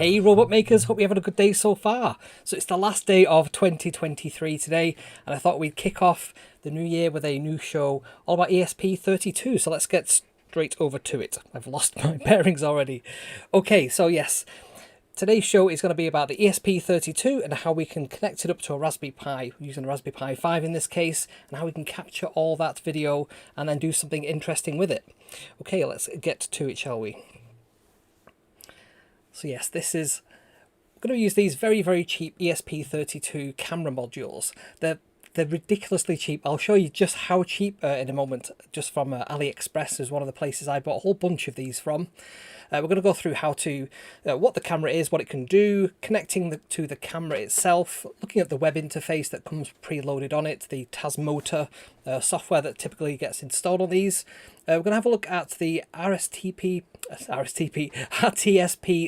Hey robot makers, hope you're having a good day so far. So it's the last day of 2023 today, and I thought we'd kick off the new year with a new show all about ESP32. So let's get straight over to it. I've lost my bearings already. Okay, so yes, today's show is going to be about the ESP32 and how we can connect it up to a Raspberry Pi, using a Raspberry Pi 5 in this case, and how we can capture all that video and then do something interesting with it. Okay, let's get to it, shall we? So yes, I'm going to use these very cheap ESP32 camera modules. They're ridiculously cheap. I'll show you just how cheap in a moment, just from AliExpress is one of the places I bought a whole bunch of these from. We're going to go through how to, what the camera is, what it can do, connecting to the camera itself, looking at the web interface that comes preloaded on it, the Tasmotor software that typically gets installed on these. We're going to have a look at the RTSP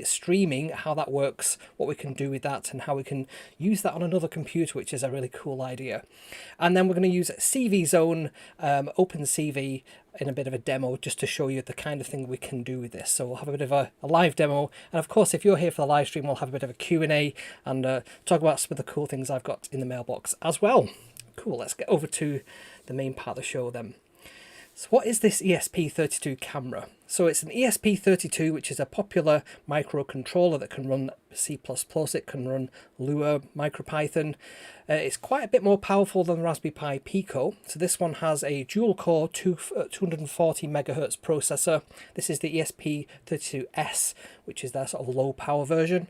streaming, how that works, what we can do with that, and how we can use that on another computer, which is a really cool idea. And then we're going to use CV Zone, OpenCV, in a bit of a demo just to show you the kind of thing we can do with this. So we'll have a bit of a live demo, and of course if you're here for the live stream we'll have a bit of a Q&A and talk about some of the cool things I've got in the mailbox as well. Cool, let's get over to the main part of the show then. So what is this ESP32 camera? So it's an ESP32, which is a popular microcontroller that can run C++, it can run Lua, MicroPython. It's quite a bit more powerful than the Raspberry Pi Pico. So this one has a dual-core 240 megahertz processor. This is the ESP32S, which is their sort of low-power version.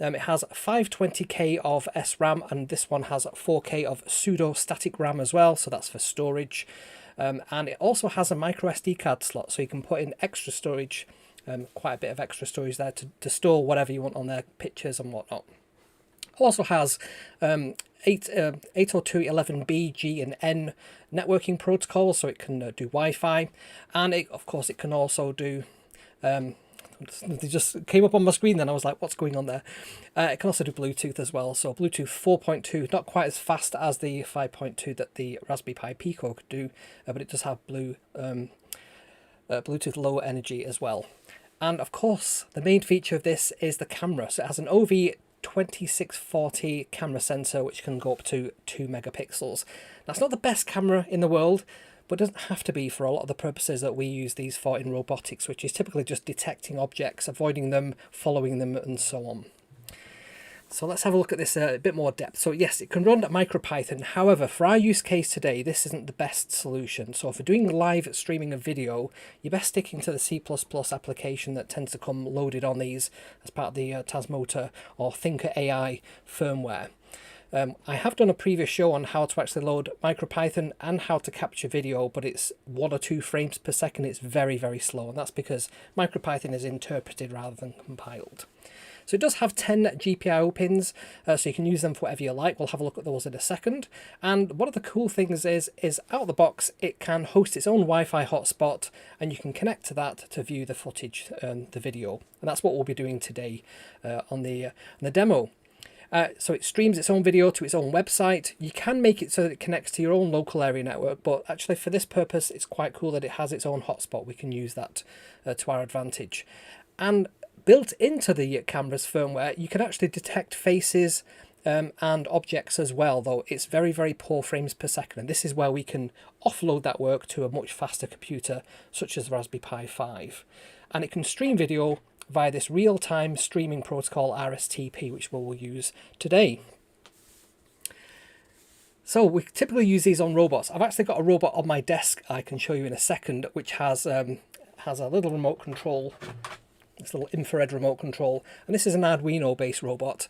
It has 520K of SRAM, and this one has 4K of pseudo-static RAM as well, so that's for storage. And it also has a micro SD card slot, so you can put in extra storage, quite a bit of extra storage there to store whatever you want on there, pictures and whatnot. Also has 802.11b, G and N networking protocols, so it can do Wi-Fi, and of course it can also do they just came up on my screen then, I was like, what's going on there? It can also do Bluetooth as well, so Bluetooth 4.2, not quite as fast as the 5.2 that the Raspberry Pi Pico could do, but it does have Bluetooth low energy as well. And of course, the main feature of this is the camera. So it has an OV2640 camera sensor, which can go up to 2 megapixels. That's not the best camera in the world, but it doesn't have to be for a lot of the purposes that we use these for in robotics, which is typically just detecting objects, avoiding them, following them, and so on. So let's have a look at this a bit more depth. So yes, it can run MicroPython. However, for our use case today, this isn't the best solution. So for doing live streaming of video, you're best sticking to the C++ application that tends to come loaded on these as part of the Tasmotor or Thinker AI firmware. I have done a previous show on how to actually load MicroPython and how to capture video, but it's 1 or 2 frames per second. It's very slow, and that's because MicroPython is interpreted rather than compiled. So it does have 10 GPIO pins, so you can use them for whatever you like. We'll have a look at those in a second. And one of the cool things is out of the box, it can host its own Wi-Fi hotspot, and you can connect to that to view the footage and the video. And that's what we'll be doing today on the demo. So it streams its own video to its own website. You can make it so that it connects to your own local area network, but actually for this purpose, it's quite cool that it has its own hotspot. We can use that to our advantage. And built into the camera's firmware, you can actually detect faces and objects as well, though it's very poor frames per second. And this is where we can offload that work to a much faster computer, such as the Raspberry Pi 5. And it can stream video via this real-time streaming protocol RSTP, which we'll use today. So we typically use these on robots. I've actually got a robot on my desk I can show you in a second, which has a little remote control, this little infrared remote control, and this is an Arduino-based robot.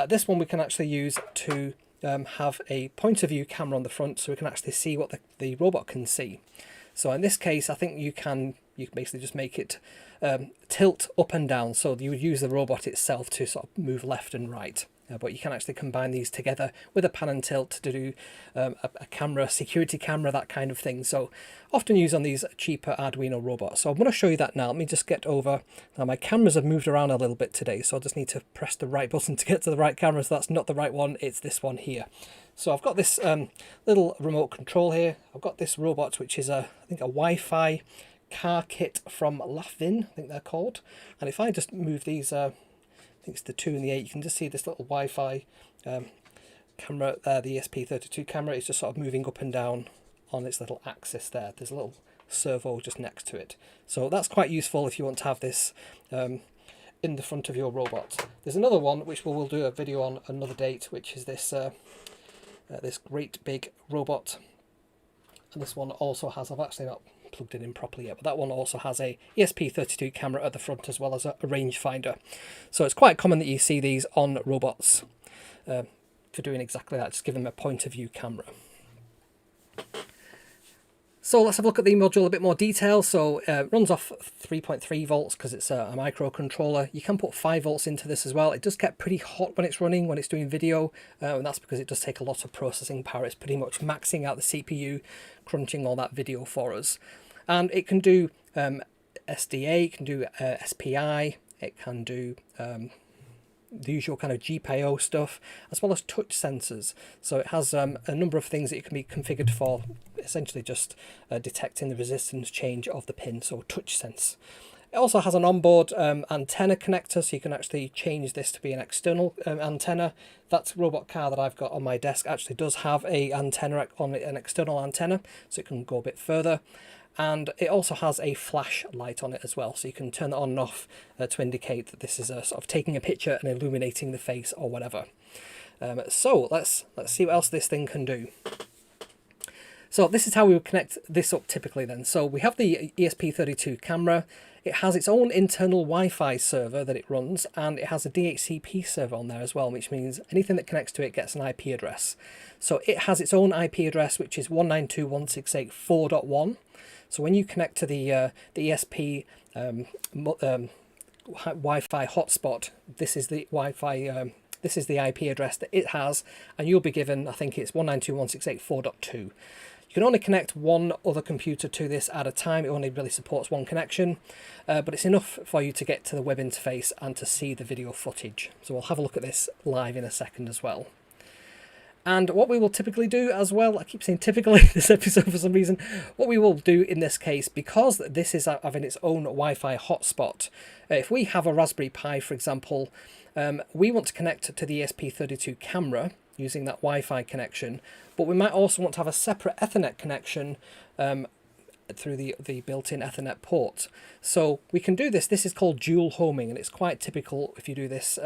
This one we can actually use to have a point of view camera on the front, so we can actually see what the robot can see. So in this case, I think you can basically just make it tilt up and down, so you would use the robot itself to sort of move left and right. But you can actually combine these together with a pan and tilt to do a camera, security camera, that kind of thing. So often used on these cheaper Arduino robots. So I'm going to show you that now. Let me just get over. Now my cameras have moved around a little bit today, so I just need to press the right button to get to the right camera. So that's not the right one, it's this one here. So I've got this little remote control here. I've got this robot, which is I think a Wi-Fi car kit from Lafvin, I think they're called. And if I just move these think it's the 2 and the 8, you can just see this little Wi-Fi camera there. The ESP32 camera is just sort of moving up and down on its little axis there. There's a little servo just next to it. So that's quite useful if you want to have this in the front of your robot. There's another one which we'll do a video on another date, which is this this great big robot. And this one also has, I've actually not plugged it in properly yet, but that one also has a ESP32 camera at the front as well as a rangefinder. So it's quite common that you see these on robots for doing exactly that, just give them a point of view camera. So let's have a look at the module in a bit more detail. So it runs off 3.3 volts because it's a microcontroller. You can put 5 volts into this as well. It does get pretty hot when it's running, when it's doing video, and that's because it does take a lot of processing power. It's pretty much maxing out the CPU, crunching all that video for us. And it can do SDA, it can do SPI, it can do the usual kind of GPIO stuff, as well as touch sensors. So it has a number of things that it can be configured for, essentially just detecting the resistance change of the pin, so touch sense. It also has an onboard antenna connector, so you can actually change this to be an external antenna. That robot car that I've got on my desk actually does have a antenna on it, an external antenna, so it can go a bit further. And it also has a flash light on it as well, so you can turn it on and off to indicate that this is a sort of taking a picture and illuminating the face or whatever. So let's see what else this thing can do. So this is how we would connect this up typically then. So we have the ESP32 camera. It has its own internal Wi-Fi server that it runs, and it has a DHCP server on there as well, which means anything that connects to it gets an IP address. So it has its own IP address, which is 192.168.4.1. So when you connect to the ESP Wi-Fi hotspot, this is the Wi-Fi. This is the IP address that it has, and you'll be given, I think it's 192.168.4.2. You can only connect one other computer to this at a time. It only really supports one connection, but it's enough for you to get to the web interface and to see the video footage. So we'll have a look at this live in a second as well. And what we will typically do as well, I keep saying typically this episode for some reason, what we will do in this case, because this is having its own Wi-Fi hotspot, if we have a Raspberry Pi, for example, we want to connect to the ESP32 camera using that Wi-Fi connection, but we might also want to have a separate Ethernet connection through the built-in Ethernet port. So we can do this. This is called dual homing, and it's quite typical if you do this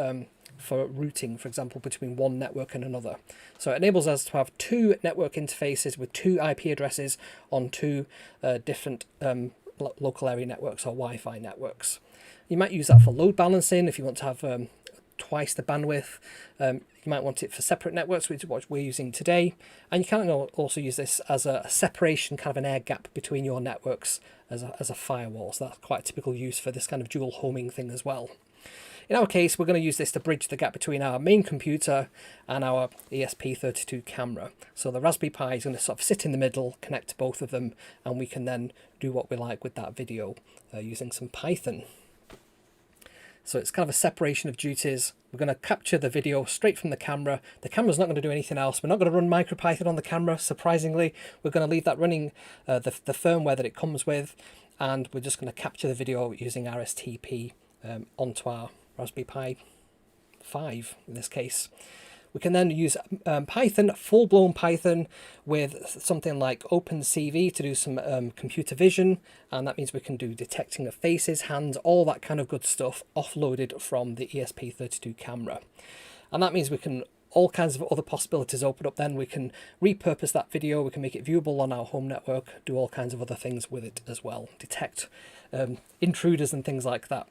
for routing, for example, between one network and another. So it enables us to have two network interfaces with two IP addresses on two different local area networks or Wi-Fi networks. You might use that for load balancing if you want to have twice the bandwidth. You might want it for separate networks, which is what we're using today. And you can also use this as a separation, kind of an air gap between your networks as a firewall. So that's quite a typical use for this kind of dual homing thing as well. In our case, we're going to use this to bridge the gap between our main computer and our ESP32 camera. So the Raspberry Pi is going to sort of sit in the middle, connect to both of them, and we can then do what we like with that video using some Python. So it's kind of a separation of duties. We're going to capture the video straight from the camera. The camera's not going to do anything else. We're not going to run MicroPython on the camera, surprisingly. We're going to leave that running the firmware that it comes with, and we're just going to capture the video using RSTP onto our Raspberry Pi 5 in this case. We can then use Python, full-blown Python, with something like OpenCV to do some computer vision, and that means we can do detecting of faces, hands, all that kind of good stuff offloaded from the ESP32 camera. And that means we can, all kinds of other possibilities open up then. We can repurpose that video, we can make it viewable on our home network, do all kinds of other things with it as well, detect intruders and things like that.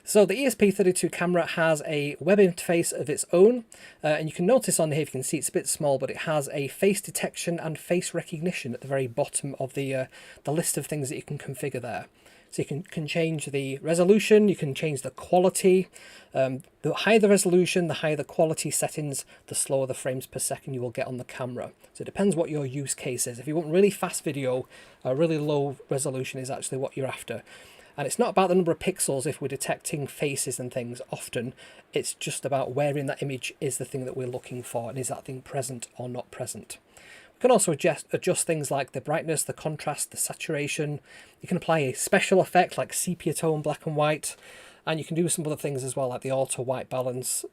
So the ESP32 camera has a web interface of its own, and you can notice on here, if you can see, it's a bit small, but it has a face detection and face recognition at the very bottom of the list of things that you can configure there. So you can change the resolution, you can change the quality. The higher the resolution, the higher the quality settings, the slower the frames per second you will get on the camera. So it depends what your use case is. If you want really fast video, a really low resolution is actually what you're after. And it's not about the number of pixels if we're detecting faces and things often. It's just about where in that image is the thing that we're looking for, and is that thing present or not present. We can also adjust things like the brightness, the contrast, the saturation. You can apply a special effect like sepia tone, black and white. And you can do some other things as well, like the auto white balance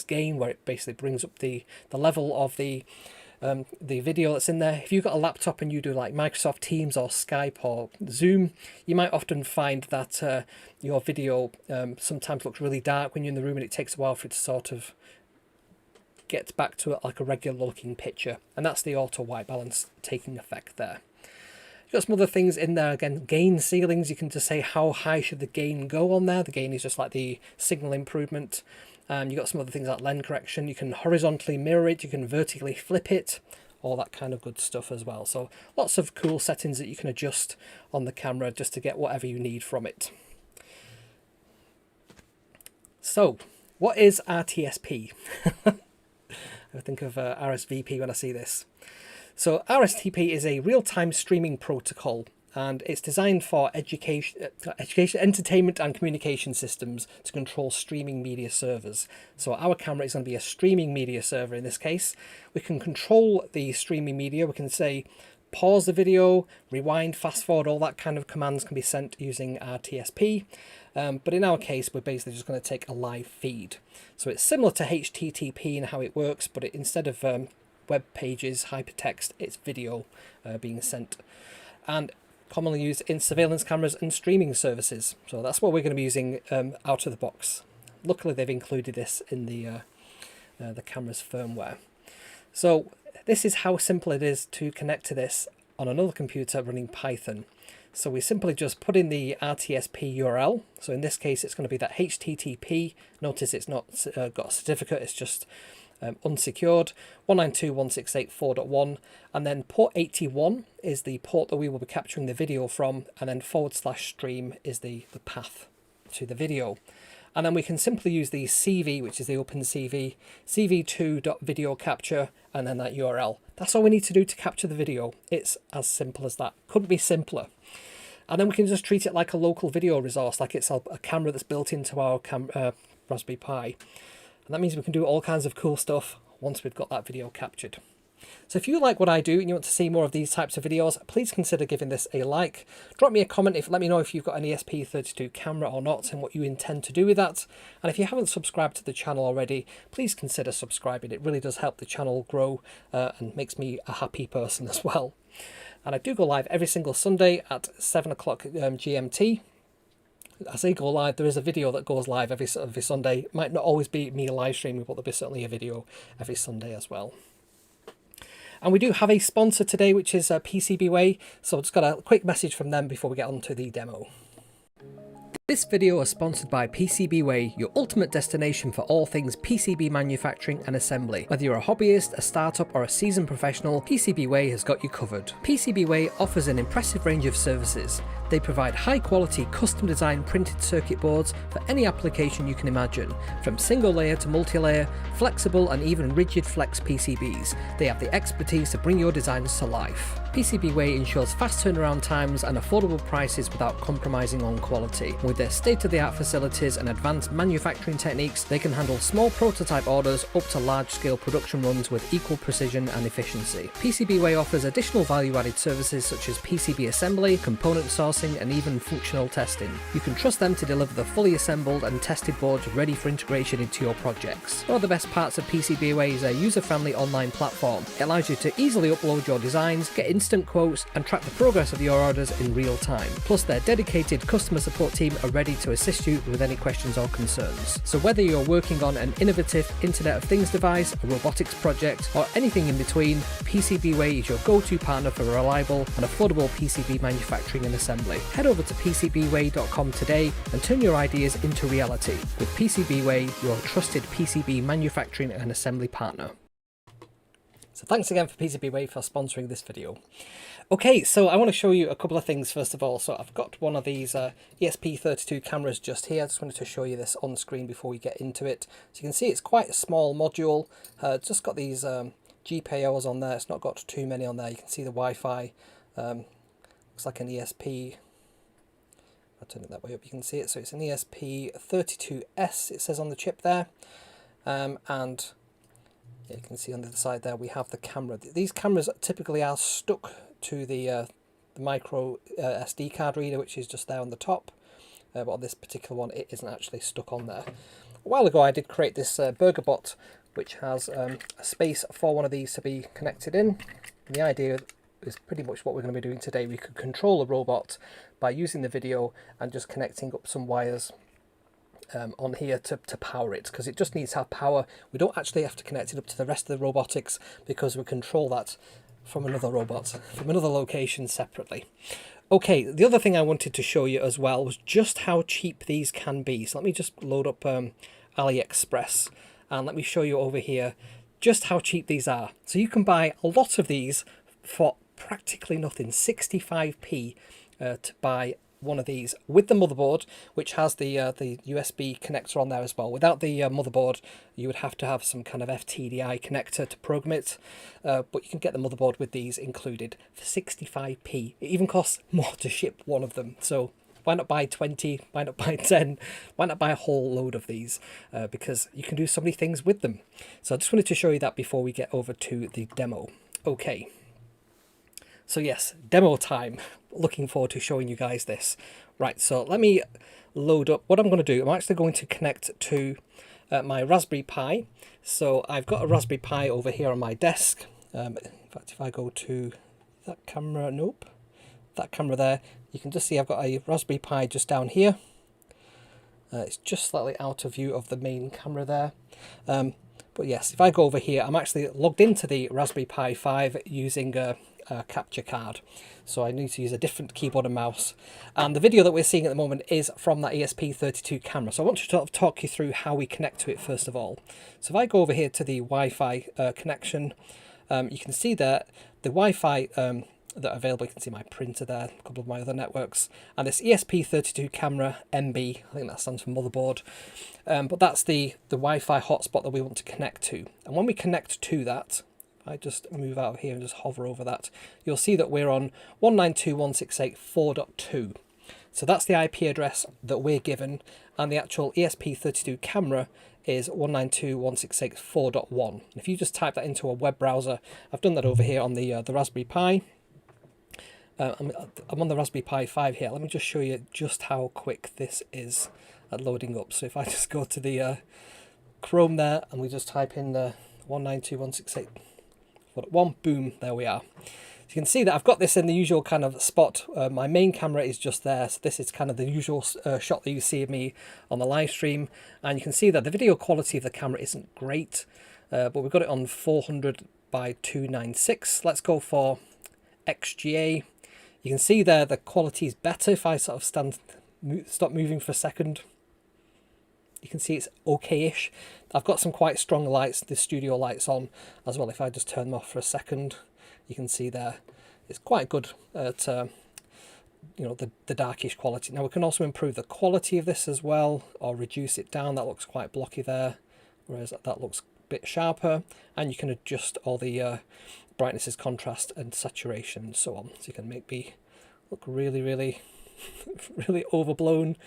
gain, where it basically brings up the level of the video that's in there. If you've got a laptop and you do like Microsoft Teams or Skype or Zoom, you might often find that your video sometimes looks really dark when you're in the room, and it takes a while for it to sort of get back to like a regular looking picture, and that's the auto white balance taking effect there. You've got some other things in there, again, gain ceilings. You can just say how high should the gain go on there. The gain is just like the signal improvement. You've got some other things like lens correction. You can horizontally mirror it, you can vertically flip it, all that kind of good stuff as well. So lots of cool settings that you can adjust on the camera just to get whatever you need from it. So what is RTSP? I think of RSVP when I see this. So RSTP is a real-time streaming protocol, and it's designed for education, entertainment and communication systems to control streaming media servers. So our camera is going to be a streaming media server in this case. We can control the streaming media. We can say pause the video, rewind, fast forward, all that kind of commands can be sent using RTSP. But in our case, we're basically just going to take a live feed. So it's similar to HTTP in how it works, but instead of web pages, hypertext, it's video being sent. And commonly used in surveillance cameras and streaming services. So that's what we're going to be using out of the box. Luckily, they've included this in the camera's firmware. So this is how simple it is to connect to this on another computer running Python. So we simply just put in the RTSP URL. So in this case, it's going to be that HTTP. Notice it's not got a certificate, it's just unsecured, 192.168.4.1, and then port 81 is the port that we will be capturing the video from, and then /stream is the path to the video. And then we can simply use the CV, which is the OpenCV, cv2.video capture, and then that URL. That's all we need to do to capture the video. It's as simple as that. Couldn't be simpler. And then we can just treat it like a local video resource, like it's a camera that's built into our Raspberry Pi. And that means we can do all kinds of cool stuff once we've got that video captured. So if you like what I do and you want to see more of these types of videos, please consider giving this a like. Drop me a comment, let me know if you've got an ESP32 camera or not and what you intend to do with that. And if you haven't subscribed to the channel already, please consider subscribing. It really does help the channel grow and makes me a happy person as well. And I do go live every single Sunday at 7 o'clock GMT. I say go live, there is a video that goes live every Sunday. It might not always be me live streaming, but there'll be certainly a video every Sunday as well. And we do have a sponsor today, which is PCBWay. So I've just got a quick message from them before we get on to the demo. This video is sponsored by PCBWay, your ultimate destination for all things PCB manufacturing and assembly. Whether you're a hobbyist, a startup or a seasoned professional, PCBWay has got you covered. PCBWay offers an impressive range of services. They provide high quality custom designed printed circuit boards for any application you can imagine, from single layer to multi-layer, flexible and even rigid flex PCBs. They have the expertise to bring your designs to life. PCBWay ensures fast turnaround times and affordable prices without compromising on quality. With their state-of-the-art facilities and advanced manufacturing techniques, they can handle small prototype orders up to large-scale production runs with equal precision and efficiency. PCBWay offers additional value-added services such as PCB assembly, component sourcing, and even functional testing. You can trust them to deliver the fully assembled and tested boards ready for integration into your projects. One of the best parts of PCBWay is their user-friendly online platform. It allows you to easily upload your designs, get instant quotes, and track the progress of your orders in real time. Plus, their dedicated customer support team are ready to assist you with any questions or concerns. So whether you're working on an innovative Internet of Things device, a robotics project, or anything in between, PCBWay is your go-to partner for reliable and affordable PCB manufacturing and assembly. Head over to PCBWay.com today and turn your ideas into reality with PCBWay, your trusted PCB manufacturing and assembly partner. So thanks again for PCBWay for sponsoring this video. Okay, so I want to show you a couple of things first of all. So I've got one of these ESP32 cameras just here. I just wanted to show you this on screen before we get into it. So you can see it's quite a small module. It's just got these GPIOs on there. It's not got too many on there. You can see the Wi-Fi. Looks like an ESP. I'll turn it that way up. You can see it. So it's an ESP32S. It says on the chip there, and you can see on the other side there we have the camera. These cameras typically are stuck to the micro SD card reader, which is just there on the top. but on this particular one it isn't actually stuck on there. A while ago I did create this burger bot which has a space for one of these to be connected in. And the idea is pretty much what we're going to be doing today. We could control a robot by using the video and just connecting up some wires on here to power it, because it just needs to have power. We don't actually have to connect it up to the rest of the robotics because we control that from another robot, from another location separately. Okay, the other thing I wanted to show you as well was just how cheap these can be. So let me just load up AliExpress and let me show you over here just how cheap these are. So you can buy a lot of these for practically nothing, 65p to buy one of these with the motherboard, which has the USB connector on there as well. Without the motherboard, you would have to have some kind of FTDI connector to program it, but you can get the motherboard with these included for 65p. It even costs more to ship one of them, so why not buy 20, why not buy 10, why not buy a whole load of these, because you can do so many things with them. So I just wanted to show you that before we get over to the demo. Okay. So yes, demo time. Looking forward to showing you guys this. Right, so let me load up. What I'm going to do, I'm actually going to connect to my Raspberry Pi. So I've got a Raspberry Pi over here on my desk. In fact, if I go to that camera, nope, that camera there, you can just see I've got a Raspberry Pi just down here. It's just slightly out of view of the main camera there. But yes, if I go over here, I'm actually logged into the Raspberry Pi 5 using a capture card, so I need to use a different keyboard and mouse, and the video that we're seeing at the moment is from that ESP32 camera. So I want to sort of talk you through how we connect to it first of all. So if I go over here to the Wi-Fi connection, you can see that the Wi-Fi that are available, you can see my printer there, a couple of my other networks, and this ESP32 camera MB, I think that stands for motherboard, but that's the Wi-Fi hotspot that we want to connect to. And when we connect to that, I just move out of here and just hover over that, you'll see that we're on 192.168.4.2. So that's the IP address that we're given, and the actual ESP32 camera is 192.168.4.1. If you just type that into a web browser, I've done that over here on the Raspberry Pi. I'm on the Raspberry Pi 5 here. Let me just show you just how quick this is at loading up. So if I just go to the Chrome there and we just type in the 192.168.4.1, boom, there we are. So you can see that I've got this in the usual kind of spot. My main camera is just there, so this is kind of the usual shot that you see of me on the live stream, and you can see that the video quality of the camera isn't great, but we've got it on 400 by 296. Let's go for XGA. You can see there the quality is better. If I sort of stop moving for a second, you can see it's okay-ish. I've got some quite strong lights, the studio lights on as well. If I just turn them off for a second, you can see there it's quite good at you know, the darkish quality. Now we can also improve the quality of this as well, or reduce it down. That looks quite blocky there, whereas that looks a bit sharper. And you can adjust all the brightnesses, contrast and saturation and so on. So you can make me look really, really, really overblown,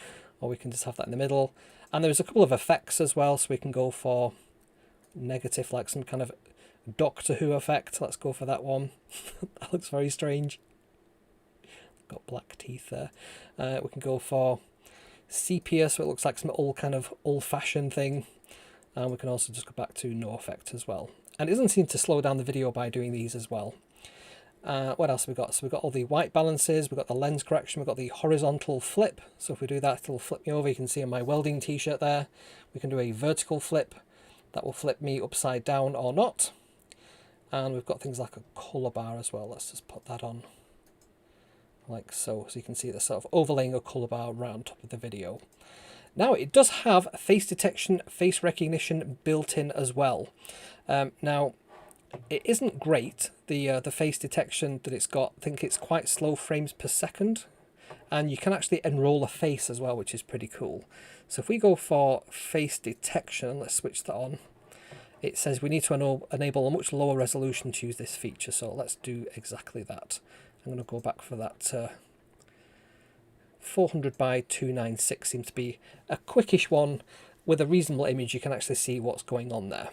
or we can just have that in the middle. And there's a couple of effects as well, so we can go for negative, like some kind of Doctor Who effect. Let's go for that one. That looks very strange. Got black teeth there. We can go for sepia, so it looks like some old kind of old-fashioned thing. And we can also just go back to no effect as well. And it doesn't seem to slow down the video by doing these as well. What else have we got? So we've got all the white balances, we've got the lens correction, we've got the horizontal flip. So if we do that, it'll flip me over. You can see on my welding t-shirt there. We can do a vertical flip. That will flip me upside down or not. And we've got things like a colour bar as well. Let's just put that on like so. So you can see the sort of overlaying a colour bar around top of the video. Now it does have face detection, face recognition built in as well. Now it isn't great, the face detection that it's got. I think it's quite slow frames per second, and you can actually enroll a face as well, which is pretty cool. So if we go for face detection, let's switch that on. It says we need to enable a much lower resolution to use this feature, so let's do exactly that. I'm going to go back for that 400 by 296 seems to be a quickish one. With a reasonable image you can actually see what's going on there.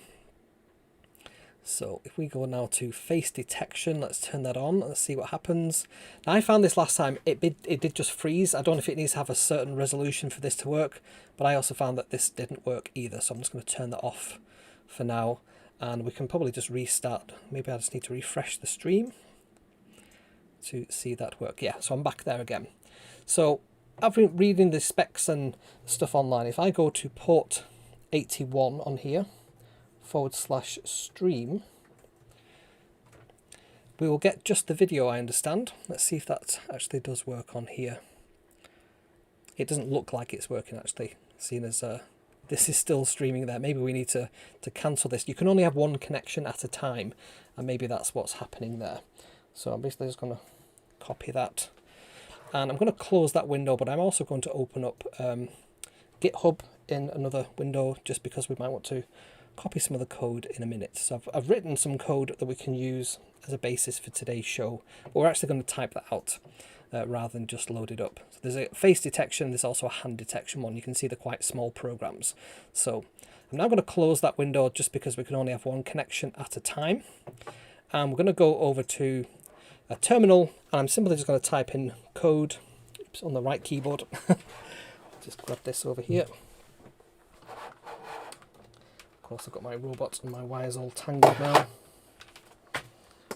So if we go now to face detection, let's turn that on. Let's see what happens. Now, I found this last time, it did just freeze. I don't know if it needs to have a certain resolution for this to work, but I also found that this didn't work either. So I'm just going to turn that off for now, and we can probably just restart. Maybe I just need to refresh the stream to see that work. Yeah, so I'm back there again. So I've been reading the specs and stuff online. If I go to port 81 on here, /stream, we will get just the video, I understand. Let's see if that actually does work on here. It doesn't look like it's working actually, seeing as this is still streaming there. Maybe we need to cancel this. You can only have one connection at a time, and maybe that's what's happening there. So I'm basically just going to copy that, and I'm going to close that window, but I'm also going to open up GitHub in another window, just because we might want to copy some of the code in a minute. So I've written some code that we can use as a basis for today's show, but we're actually going to type that out rather than just load it up. So there's a face detection, there's also a hand detection one. You can see they're quite small programs. So I'm now going to close that window just because we can only have one connection at a time. And we're going to go over to a terminal, and I'm simply just going to type in code on the right keyboard. Just grab this over here. Of course, I've got my robot and my wires all tangled now.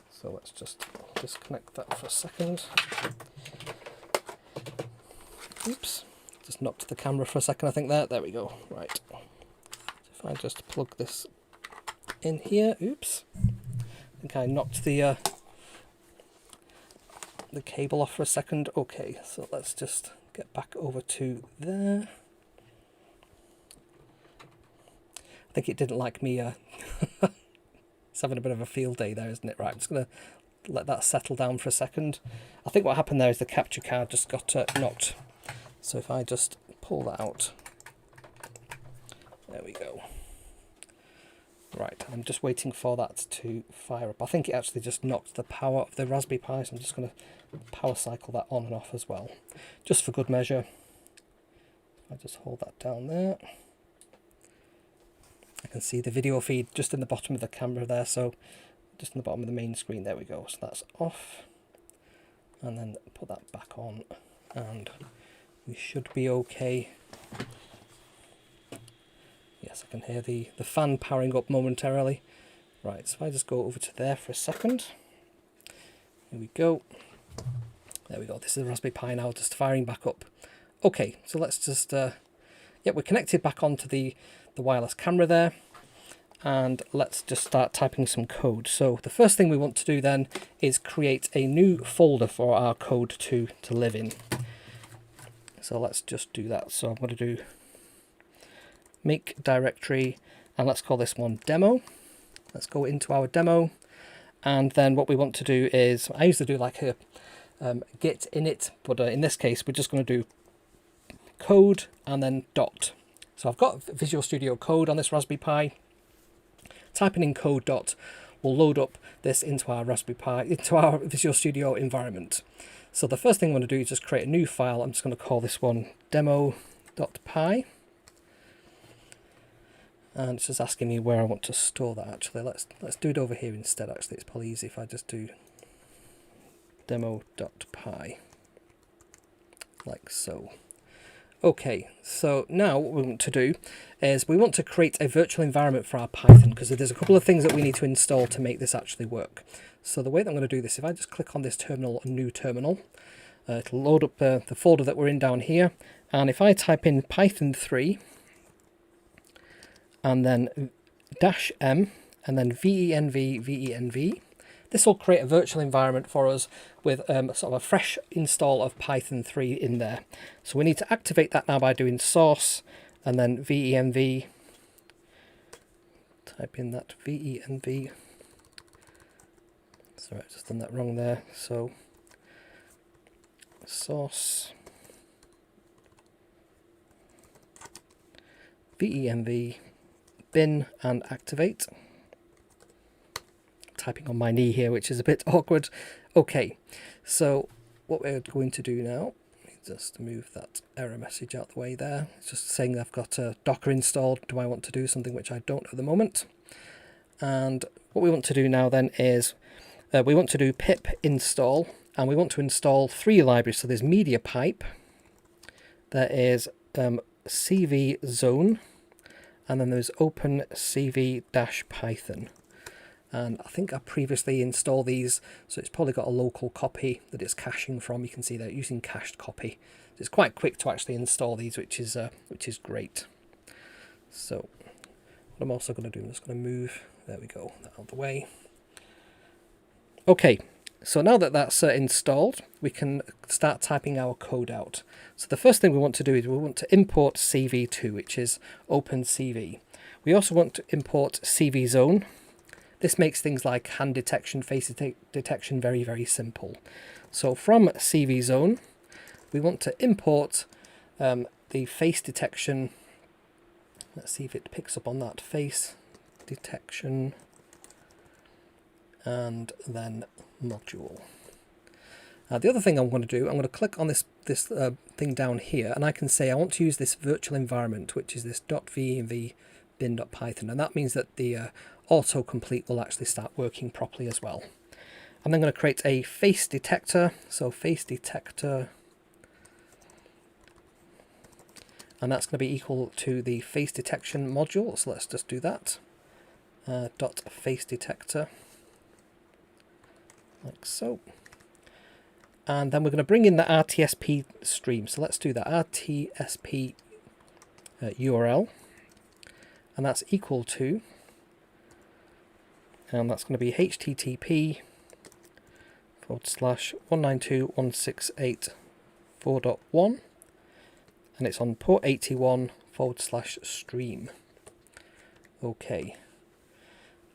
So let's just disconnect that for a second. Oops, just knocked the camera for a second, I think there. There we go. Right. So if I just plug this in here, oops. I think I knocked the cable off for a second. Okay, so let's just get back over to there. I think it didn't like me. It's having a bit of a field day there, isn't it? Right, I'm just going to let that settle down for a second. I think what happened there is the capture card just got knocked. So if I just pull that out, there we go. Right, I'm just waiting for that to fire up. I think it actually just knocked the power of the Raspberry Pi, so I'm just going to power cycle that on and off as well, just for good measure. I just hold that down there. I can see the video feed just in the bottom of the camera there, so just in the bottom of the main screen. There we go. So that's off, and then put that back on, and we should be okay. Yes, I can hear the fan powering up momentarily. Right, so if I just go over to there for a second. Here we go. There we go. This is the Raspberry Pi now, just firing back up. Okay, so let's just we're connected back onto the wireless camera there, and let's just start typing some code. So the first thing we want to do then is create a new folder for our code to live in. So let's just do that. So I'm going to do make directory, and let's call this one demo. Let's go into our demo, and then what we want to do is, I used to do like a git init, but in this case we're just going to do code and then dot. So I've got Visual Studio Code on this Raspberry Pi. Typing in code dot will load up this into our Raspberry Pi, into our Visual Studio environment. So the first thing I'm going to do is just create a new file. I'm just going to call this one demo.py. And it's just asking me where I want to store that actually. Let's do it over here instead actually. It's probably easy if I just do demo.py. Like so. Okay, so now what we want to do is we want to create a virtual environment for our Python, because there's a couple of things that we need to install to make this actually work. So the way that I'm going to do this, if I just click on this terminal, new terminal, it'll load up the folder that we're in down here. And if I type in Python 3 and then -m and then venv, this will create a virtual environment for us with sort of a fresh install of Python 3 in there. So we need to activate that now by doing source and then venv. Type in that venv. Sorry, I've just done that wrong there. So source venv bin and activate. Typing on my knee here, which is a bit awkward. Okay, so what we're going to do now, just move that error message out the way there. It's just saying I've got a Docker installed. Do I want to do something which I don't at the moment? And what we want to do now then is we want to do pip install, and we want to install 3 libraries. So there's media pipe, there is CV zone, and then there's OpenCV-Python. And I think I previously installed these, so it's probably got a local copy that it's caching from. You can see they're using cached copy. So it's quite quick to actually install these, which is great. So what I'm also going to do, I'm just going to move, there we go, that out of the way. Okay, so now that that's installed, we can start typing our code out. So the first thing we want to do is we want to import CV2, which is OpenCV. We also want to import CV zone. This makes things like hand detection, face detection very, very simple. So from CV zone, we want to import the face detection. Let's see if it picks up on that, face detection, and then module. The other thing I'm going to do, I'm going to click on this thing down here, and I can say I want to use this virtual environment, which is this .venv bin.python, and that means that the autocomplete will actually start working properly as well. I'm then going to create a face detector, so face detector, and that's going to be equal to the face detection module, so let's just do that. Dot face detector, like so. And then we're going to bring in the RTSP stream. So let's do that, RTSP URL. And that's equal to, and that's going to be http:/192.168.4.1. And it's on port 81/stream. Okay.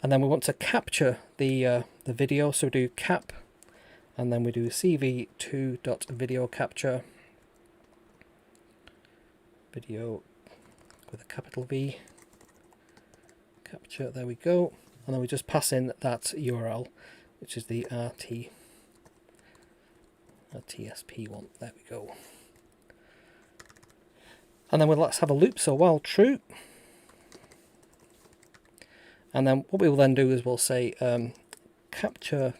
And then we want to capture the video, so we do cap, and then we do cv2.video capture, video with a capital V, capture, there we go, and then we just pass in that URL, which is the RTSP one, there we go. And then let's have a loop, so while true, and then what we will then do is we'll say capture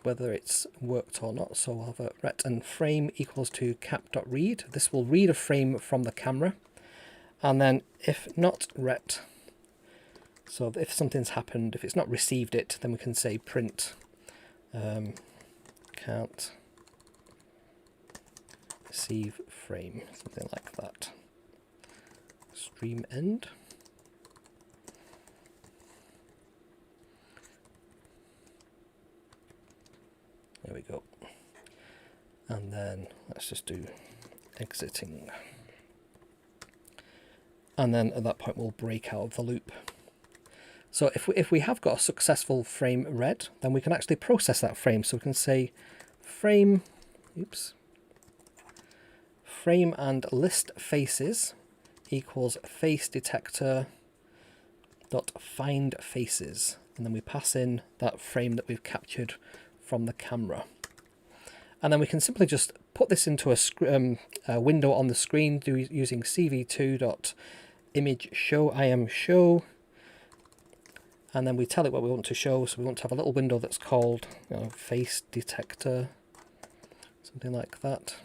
whether it's worked or not. So we'll have a ret and frame equals to cap.read. This will read a frame from the camera. And then if not ret, so if something's happened, if it's not received it, then we can say print can't receive frame, something like that. Stream end. There we go. And then let's just do exiting. And then at that point we'll break out of the loop. So if we have got a successful frame read, then we can actually process that frame. So we can say frame, frame and list faces equals face detector dot find faces, and then we pass in that frame that we've captured from the camera. And then we can simply just put this into a window on the screen using cv2.image show im show, and then we tell it what we want to show. So we want to have a little window that's called face detector, something like that.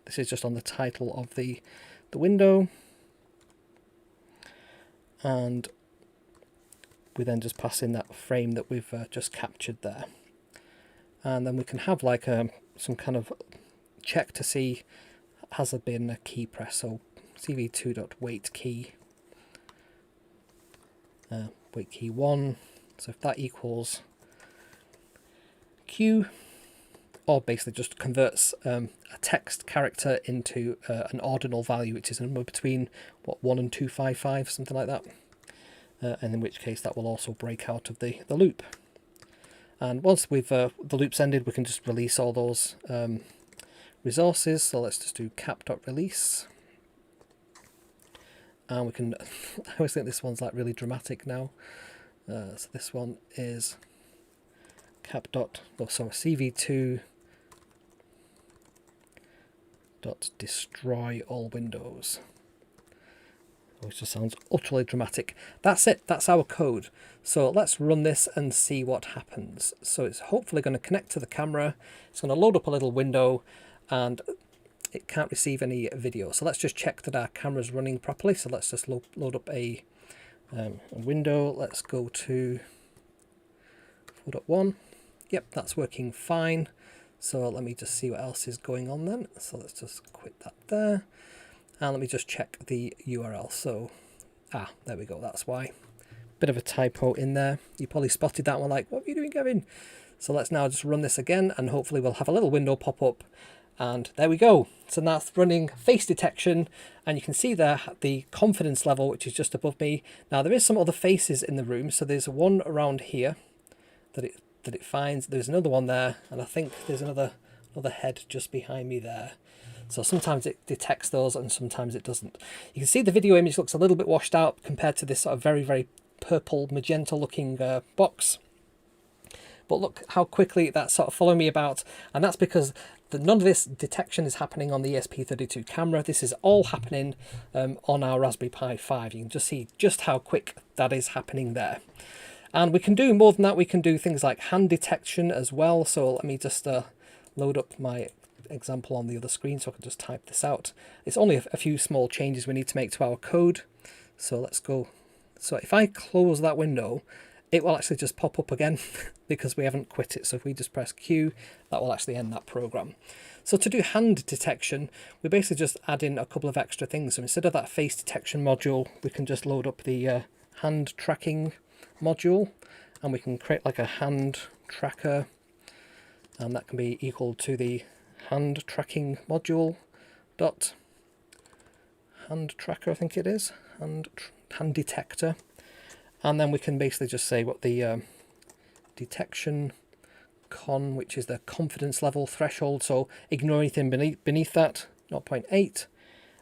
This is just on the title of the window, and we then just pass in that frame that we've just captured there. And then we can have like some kind of check to see has there been a key press. So cv2.wait key, wait key 1. So if that equals Q, or basically just converts a text character into an ordinal value, which is a number between 1 and 255, something like that. And in which case that will also break out of the loop. And once we've the loop's ended, we can just release all those resources. So let's just do cap.release. And we can, I always think this one's like really dramatic now. So this one is cv2 dot destroy all windows. Which just sounds utterly dramatic. That's it, that's our code. So let's run this and see what happens. So it's hopefully going to connect to the camera. It's going to load up a little window and it can't receive any video. So let's just check that our camera's running properly. So let's just load up a window. Let's go to 4.1. Yep, that's working fine. So let me just see what else is going on then. So let's just quit that there. And let me just check the URL. So, there we go. That's why. Bit of a typo in there. You probably spotted that one like, what are you doing, Kevin? So let's now just run this again and hopefully we'll have a little window pop up. And there we go. So now it's running face detection and you can see there the confidence level, which is just above me. Now there is some other faces in the room. So there's one around here that it finds. There's another one there. And I think there's another head just behind me there. So sometimes it detects those and sometimes it doesn't. You can see the video image looks a little bit washed out compared to this sort of very, very purple magenta looking box. But look how quickly that's sort of following me about. And that's because none of this detection is happening on the ESP32 camera. This is all happening on our Raspberry Pi 5. You can just see just how quick that is happening there. And we can do more than that. We can do things like hand detection as well. So let me just load up my example on the other screen so I can just type this out. It's only a few small changes we need to make to our code. So let's go. So if I close that window, it will actually just pop up again because we haven't quit it. So if we just press Q, that will actually end that program. So to do hand detection, we basically just add in a couple of extra things. So instead of that face detection module, we can just load up the hand tracking module and we can create like a hand tracker, and that can be equal to the hand tracking module dot hand tracker, I think it is, hand detector. And then we can basically just say what the detection con, which is the confidence level threshold, so ignore anything beneath that, 0.8.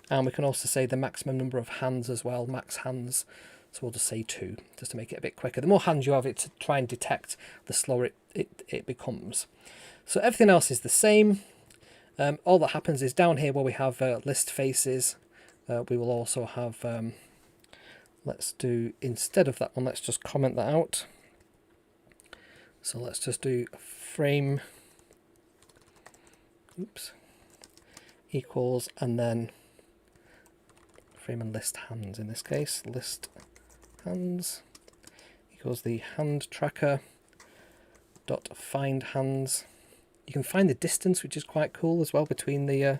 And we can also say the maximum number of hands as well, max hands. So we'll just say 2, just to make it a bit quicker. The more hands you have it to try and detect, the slower it becomes. So everything else is the same. All that happens is down here where we have list faces, we will also have, let's do, instead of that one, let's just comment that out. So let's just do frame, equals, and then frame and list hands in this case, list hands equals the hand tracker dot find hands. You can find the distance, which is quite cool as well, between the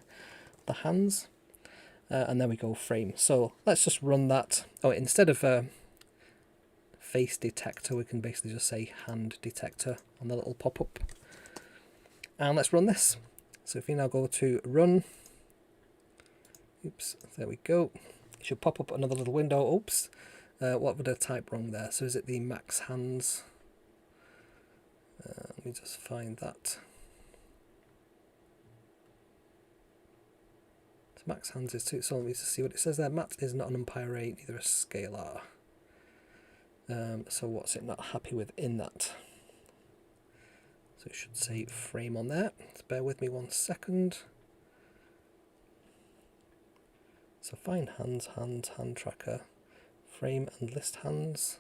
hands. And then we go frame. So let's just run that. Oh, instead of face detector, we can basically just say hand detector on the little pop-up. And let's run this. So if we now go to run, there we go. It should pop up another little window. What would I type wrong there? So is it the max hands? Let me just find that. Max hands is 2, so let me just see what it says there. Max is not an umpire 8, neither a scalar. So what's it not happy with in that? So it should say frame on there. So bear with me 1 second. So find hands, hand tracker, frame and list hands.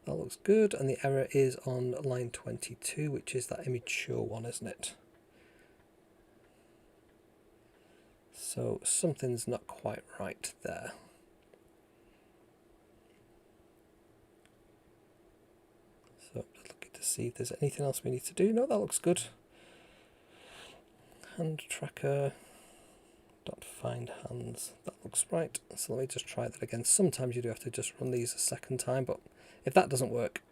That looks good, and the error is on line 22, which is that image show one, isn't it? So something's not quite right there. So just looking to see if there's anything else we need to do. No, that looks good. Hand tracker dot find hands. That looks right. So let me just try that again. Sometimes you do have to just run these a second time, but if that doesn't work,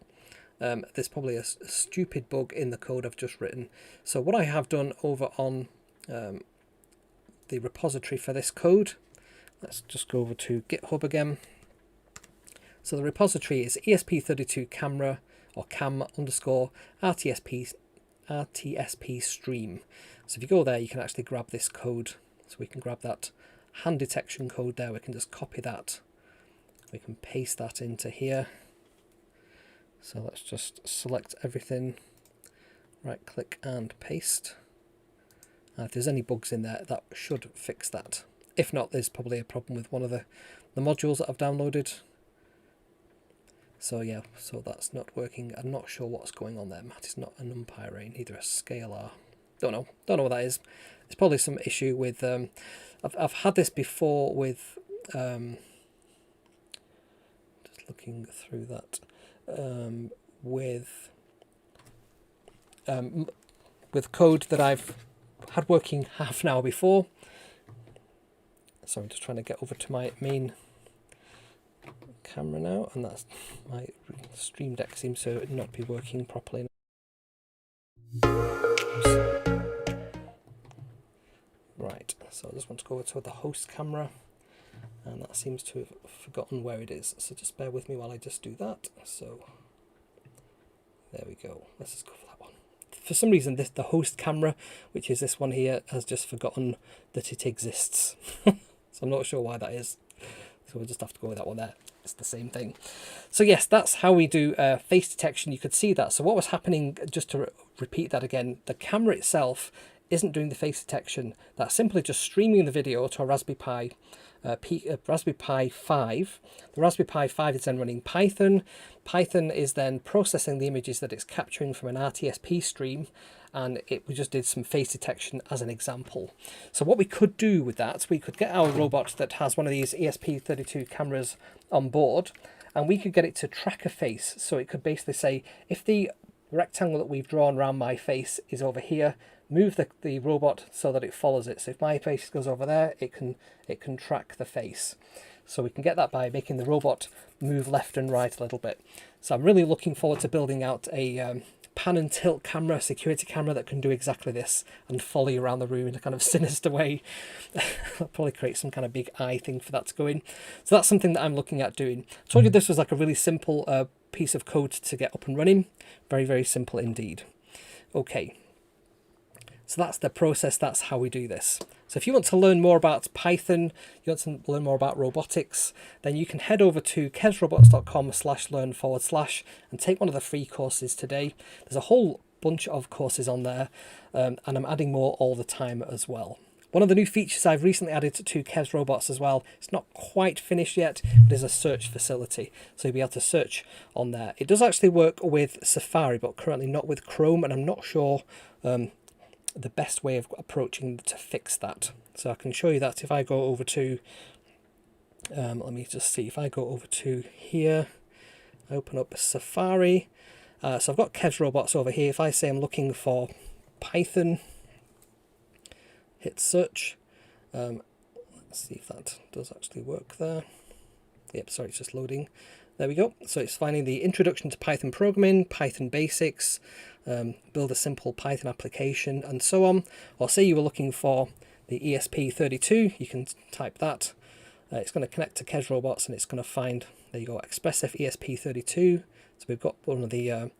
there's probably a stupid bug in the code I've just written. So what I have done over on the repository for this code, let's just go over to GitHub again. So the repository is ESP32 camera or cam underscore RTSP stream. So if you go there, you can actually grab this code. So we can grab that hand detection code there. We can just copy that. We can paste that into here. So let's just select everything, right click and paste. If there's any bugs in there, that should fix that. If not, there's probably a problem with one of the the modules that I've downloaded. So yeah, so that's not working. I'm not sure what's going on there. Matt is not a NumPy array, neither a scalar. Don't know what that is. It's probably some issue with I've had this before with just looking through that with code that I've had working half an hour before. So I'm just trying to get over to my main camera now, and that's my Stream Deck seems to not be working properly. Right, so I just want to go to the host camera, and that seems to have forgotten where it is, so just bear with me while I just do that. So there we go, let's just go for that one. For some reason the host camera, which is this one here, has just forgotten that it exists. So I'm not sure why that is, so we'll just have to go with that one there. It's the same thing. So yes, that's how we do face detection. You could see that. So what was happening, just to repeat that again, the camera itself isn't doing the face detection. That's simply just streaming the video to a Raspberry Pi, Raspberry Pi 5. The Raspberry Pi 5 is then running Python. Python is then processing the images that it's capturing from an RTSP stream, and we just did some face detection as an example. So what we could do with that, we could get our robot that has one of these ESP32 cameras on board, and we could get it to track a face. So it could basically say, if the rectangle that we've drawn around my face is over here, move the robot so that it follows it. So if my face goes over there, it can track the face. So we can get that by making the robot move left and right a little bit. So I'm really looking forward to building out a pan and tilt camera, security camera, that can do exactly this and follow you around the room in a kind of sinister way. I'll probably create some kind of big eye thing for that to go in. So that's something that I'm looking at doing. I told you this was like a really simple piece of code to get up and running. Very, very simple indeed. Okay. So that's the process, that's how we do this. So if you want to learn more about Python, you want to learn more about robotics, then you can head over to kevsrobots.com/learn/ and take one of the free courses today. There's a whole bunch of courses on there, and I'm adding more all the time as well. One of the new features I've recently added to Kev's Robots as well, it's not quite finished yet, but is a search facility. So you'll be able to search on there. It does actually work with Safari, but currently not with Chrome, and I'm not sure the best way of approaching to fix that. So I can show you that if I go over to, let me just see, if I go over to here, open up Safari. So I've got Kev's Robots over here. If I say I'm looking for Python, hit search. Let's see if that does actually work there. Yep, sorry, it's just loading. There we go. So it's finding the introduction to Python programming, Python basics, build a simple Python application, and so on. Or say you were looking for the ESP32, you can type that. It's going to connect to Kev's Robots, and it's going to find, there you go, Expressif ESP32. So we've got one of the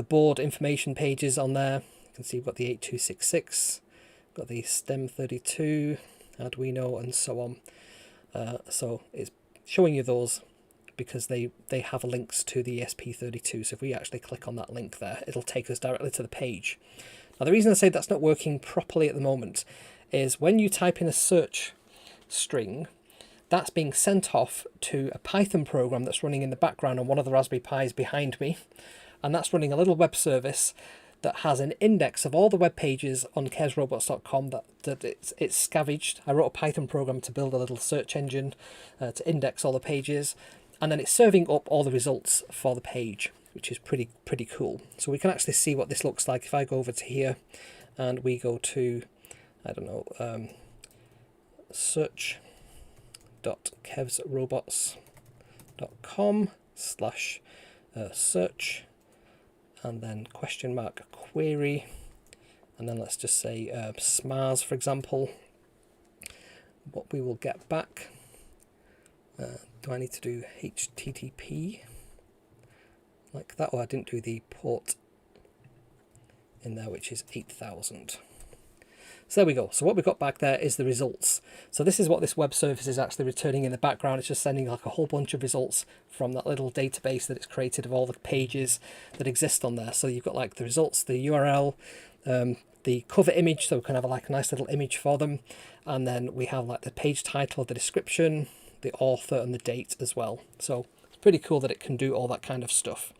board information pages on there. You can see we've got the 8266, got the STEM32, Arduino, and so on. So it's showing you those because they have links to the ESP32. So if we actually click on that link there, it'll take us directly to the page. Now the reason I say that's not working properly at the moment is when you type in a search string, that's being sent off to a Python program that's running in the background on one of the Raspberry Pis behind me, and that's running a little web service that has an index of all the web pages on kevsrobots.com that it's scavenged. I wrote a Python program to build a little search engine to index all the pages, and then it's serving up all the results for the page, which is pretty cool. So we can actually see what this looks like if I go over to here and we go to, I don't know, search.kevsrobots.com/search, and then question mark query, and then let's just say SMARS, for example. What we will get back, do I need to do HTTP like that? Oh, I didn't do the port in there, which is 8000. So there we go. So what we've got back there is the results. So this is what this web service is actually returning in the background. It's just sending like a whole bunch of results from that little database that it's created of all the pages that exist on there. So you've got like the results, the URL, the cover image, so we can have like a nice little image for them. And then we have like the page title, the description, the author, and the date as well. So it's pretty cool that it can do all that kind of stuff.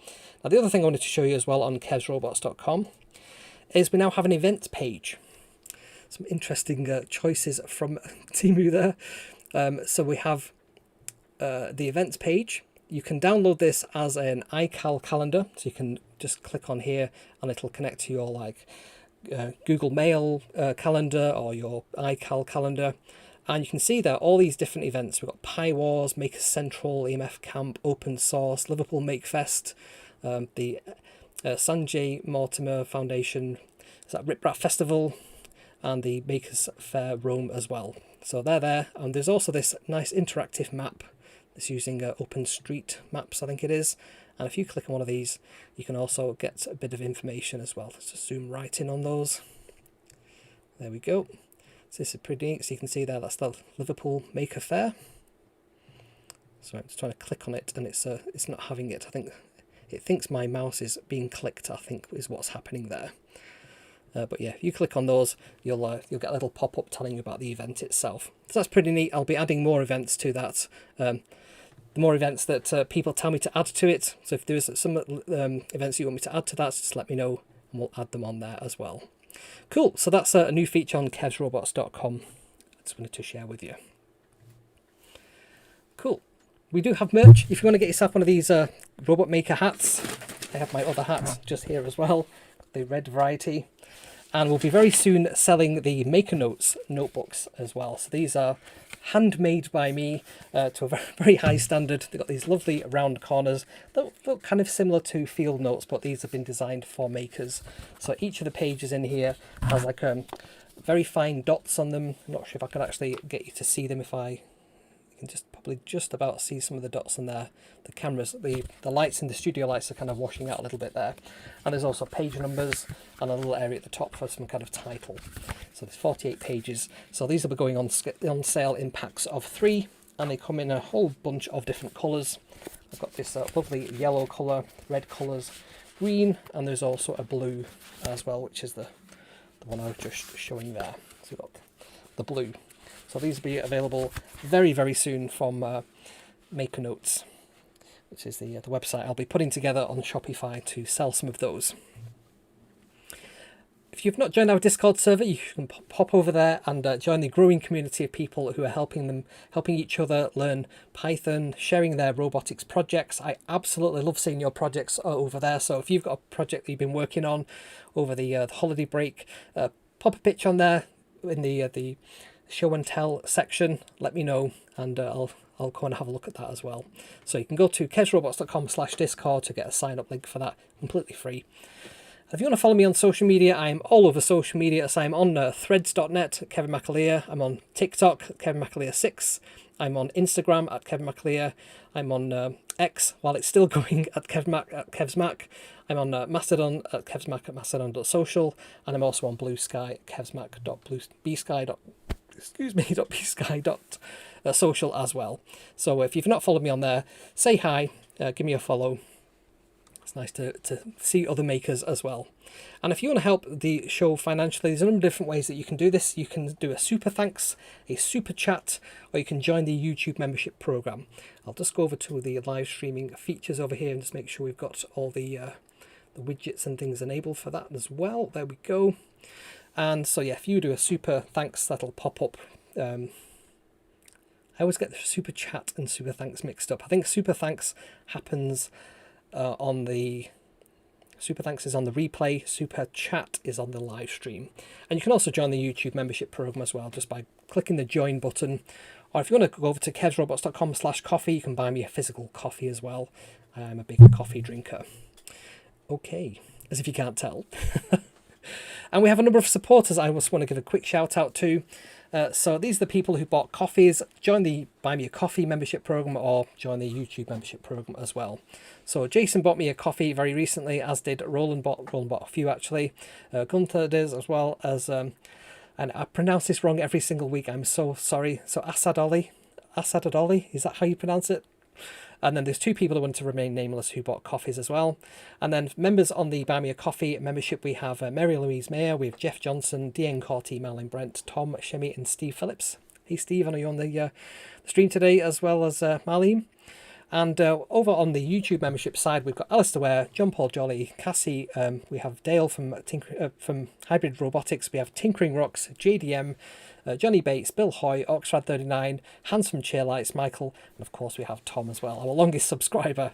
Now, the other thing I wanted to show you as well on kevsrobots.com is we now have an events page. Some interesting choices from Timu there. So we have the events page. You can download this as an iCal calendar, so you can just click on here and it'll connect to your like Google Mail calendar or your iCal calendar, and you can see there all these different events. We've got Pi Wars, Maker Central, EMF Camp, Open Source, Liverpool Makefest, the Sanjay Mortimer Foundation, is that Rip Rap Festival, and the Makers Fair Rome as well. So they're there, and there's also this nice interactive map. It's using OpenStreetMaps, I think it is. And if you click on one of these, you can also get a bit of information as well. Let's just zoom right in on those. There we go. So this is pretty neat. So you can see there, that's the Liverpool Maker Fair. So I'm just trying to click on it, and it's not having it. I think it thinks my mouse is being clicked, I think is what's happening there. But yeah, if you click on those, you'll get a little pop-up telling you about the event itself. So that's pretty neat. I'll be adding more events to that. The more events that people tell me to add to it. So if there's some events you want me to add to that, just let me know and we'll add them on there as well. Cool. So that's a new feature on kevsrobots.com. I just wanted to share with you. Cool. We do have merch. If you want to get yourself one of these Robot Maker hats, I have my other hats just here as well, the red variety. And we'll be very soon selling the Maker Notes notebooks as well. So these are handmade by me to a very, very high standard. They've got these lovely round corners that look kind of similar to field notes, but these have been designed for makers. So each of the pages in here has like very fine dots on them. I'm not sure if I can actually get you to see them. You can probably just about see some of the dots in there. The cameras, the lights in the studio lights are kind of washing out a little bit there. And there's also page numbers and a little area at the top for some kind of title. So there's 48 pages. So these will be going on sale in packs of 3, and they come in a whole bunch of different colours. I've got this lovely yellow colour, red colours, green, and there's also a blue as well, which is the one I was just showing there. So we've got the blue. So these will be available very, very soon from Maker Notes, which is the website I'll be putting together on Shopify to sell some of those. If you've not joined our Discord server, you can pop over there and join the growing community of people who are helping each other learn Python, sharing their robotics projects. I absolutely love seeing your projects over there. So if you've got a project that you've been working on over the holiday break, pop a picture on there in the show and tell section, let me know, and I'll go and have a look at that as well. So you can go to kevsrobots.com/discord to get a sign up link for that, completely free. And if you want to follow me on social media, I'm all over social media. So I'm on threads.net at Kevin McAleer. I'm on TikTok at Kevin McAleer6. I'm on Instagram at Kevin McAleer. I'm on X, while it's still going, at Kevmac at Kevsmac. I'm on Mastodon at Kevsmac at Mastodon.social, and I'm also on Blue Sky at Kevsmac.bsky.social as well. So if you've not followed me on there, say hi, give me a follow. It's nice to see other makers as well. And if you want to help the show financially, there's a number of different ways that you can do this. You can do a super thanks, a super chat, or you can join the YouTube membership program. I'll just go over to the live streaming features over here and just make sure we've got all the widgets and things enabled for that as well. There we go. And so yeah, if you do a super thanks, that'll pop up. I always get the super chat and super thanks mixed up. I think super thanks happens on the super thanks is on the replay, super chat is on the live stream. And you can also join the YouTube membership program as well, just by clicking the join button. Or if you want to go over to kevsrobots.com/coffee, you can buy me a physical coffee as well. I'm a big coffee drinker. Okay, as if you can't tell. And we have a number of supporters I just want to give a quick shout out to. So these are the people who bought coffees. Join the Buy Me a Coffee membership program, or join the YouTube membership program as well. So Jason bought me a coffee very recently, as did Roland bought a few actually. Gunther did, as well as, and I pronounce this wrong every single week, I'm so sorry. So Asad Ali, is that how you pronounce it? And then there's 2 people who want to remain nameless who bought coffees as well. And then members on the Buy Me a Coffee membership, we have Mary Louise Mayer, we have Jeff Johnson, Dean Corty, Marilyn Brent, Tom Shimmy, and Steve Phillips. Hey Steve, I know you're on the stream today, as well as Marlene. And over on the YouTube membership side, we've got Alistair Ware, John Paul Jolly, Cassie, we have Dale from Hybrid Robotics, we have Tinkering Rocks, JDM, Johnny Bates, Bill Hoy, Oxrad39, Hans from Cheerlights, Michael, and of course we have Tom as well, our longest subscriber.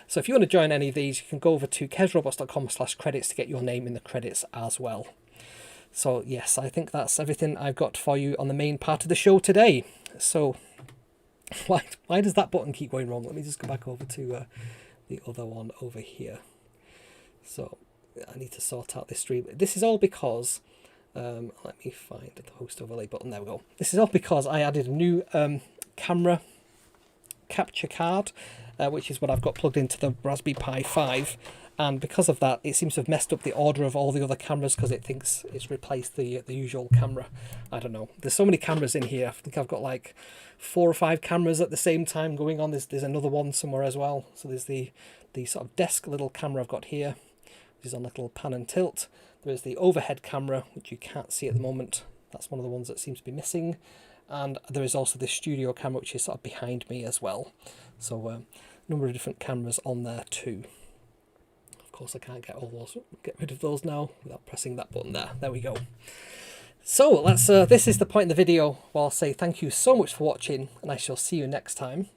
So if you want to join any of these, you can go over to kesrobots.com/credits to get your name in the credits as well. So yes, I think that's everything I've got for you on the main part of the show today. So why does that button keep going wrong? Let me just go back over to the other one over here. So I need to sort out this stream. This is all because, let me find the host overlay button. There we go. This is all because I added a new camera capture card, which is what I've got plugged into the Raspberry Pi 5. And because of that, it seems to have messed up the order of all the other cameras because it thinks it's replaced the usual camera. I don't know. There's so many cameras in here. I think I've got like 4 or 5 cameras at the same time going on. There's another one somewhere as well. So there's the sort of desk little camera I've got here, which is on a little pan and tilt. There's the overhead camera, which you can't see at the moment. That's one of the ones that seems to be missing. And there is also the studio camera, which is sort of behind me as well. So a number of different cameras on there too. Of course, I can't get rid of those now without pressing that button there. There we go. So this is the point in the video where I'll say thank you so much for watching, and I shall see you next time.